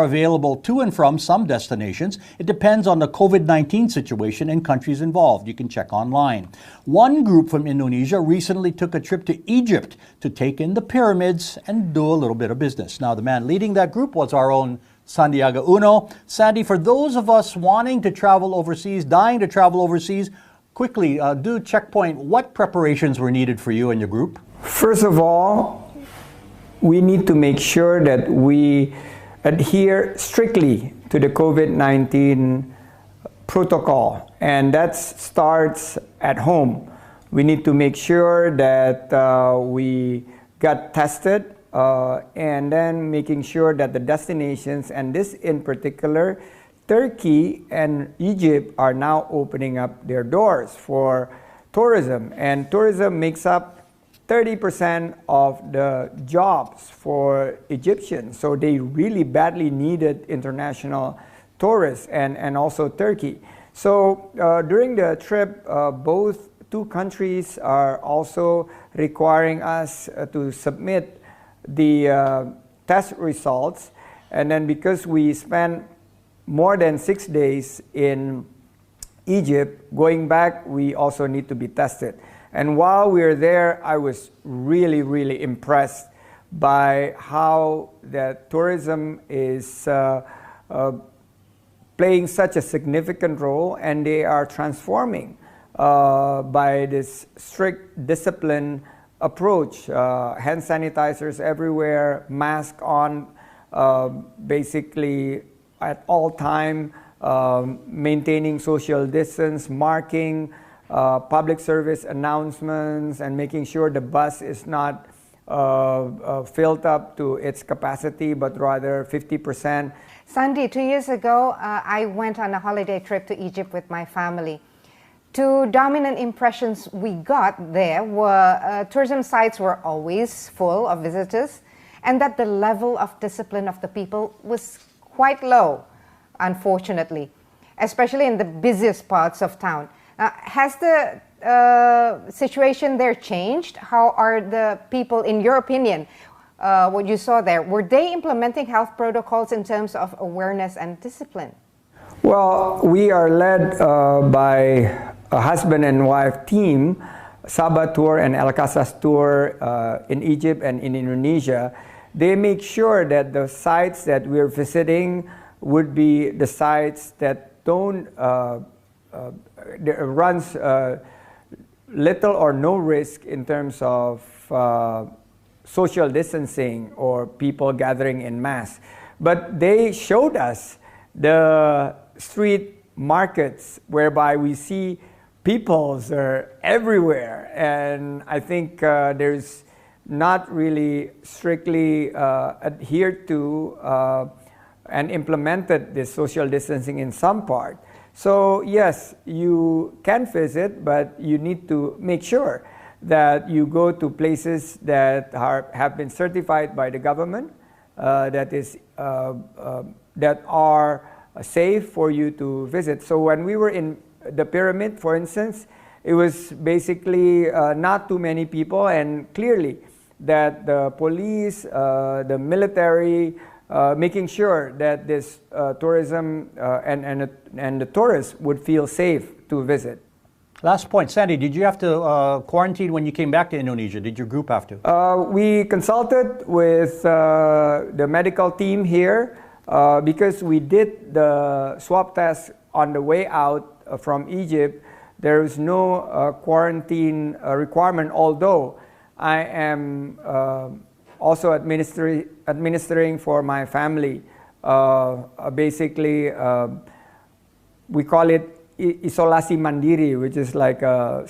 Available to and from some destinations. It depends on the COVID-19 situation and countries involved. You can check online. One group from Indonesia recently took a trip to Egypt to take in the pyramids and do a little bit of business. Now, the man leading that group was our own Sandiaga Uno. Sandy, for those of us wanting to travel overseas, dying to travel overseas, quickly, do checkpoint. What preparations were needed for you and your group? First of all, we need to make sure that we adhere strictly to the COVID-19 protocol, and that starts at home. We need to make sure that we got tested and then making sure that the destinations, and this in particular, Turkey and Egypt are now opening up their doors for tourism, and tourism makes up 30% of the jobs for Egyptians, so they really badly needed international tourists and also Turkey. So during the trip, both two countries are also requiring us to submit the test results, and then because we spent more than 6 days in Egypt, going back we also need to be tested. And while we were there, I was really impressed by how that tourism is playing such a significant role, and they are transforming by this strict discipline approach. Hand sanitizers everywhere, mask on, basically at all time, maintaining social distance, marking, public service announcements, and making sure the bus is not filled up to its capacity, but rather 50%. Sandy, 2 years ago, I went on a holiday trip to Egypt with my family. Two dominant impressions we got there were tourism sites were always full of visitors, and that the level of discipline of the people was quite low, unfortunately, especially in the busiest parts of town. Has the situation there changed? How are the people, in your opinion, what you saw there, were they implementing health protocols in terms of awareness and discipline? Well, we are led by a husband and wife team, Sabah Tour and El Casas Tour in Egypt and in Indonesia. They make sure that the sites that we're visiting would be the sites that don't runs little or no risk in terms of social distancing or people gathering in mass. But they showed us the street markets whereby we see peoples are everywhere, and I think there's not really strictly adhered to and implemented this social distancing in some part. So yes, you can visit, but you need to make sure that you go to places that have been certified by the government, that are safe for you to visit. So when we were in the pyramid, for instance, it was basically not too many people, and clearly that the police, the military, making sure that this tourism and the tourists would feel safe to visit. Last point, Sandy, did you have to quarantine when you came back to Indonesia? Did your group have to? We consulted with the medical team here because we did the swab test on the way out from Egypt. There is no quarantine requirement, although I am also administering for my family. Basically, we call it isolasi mandiri, which is like a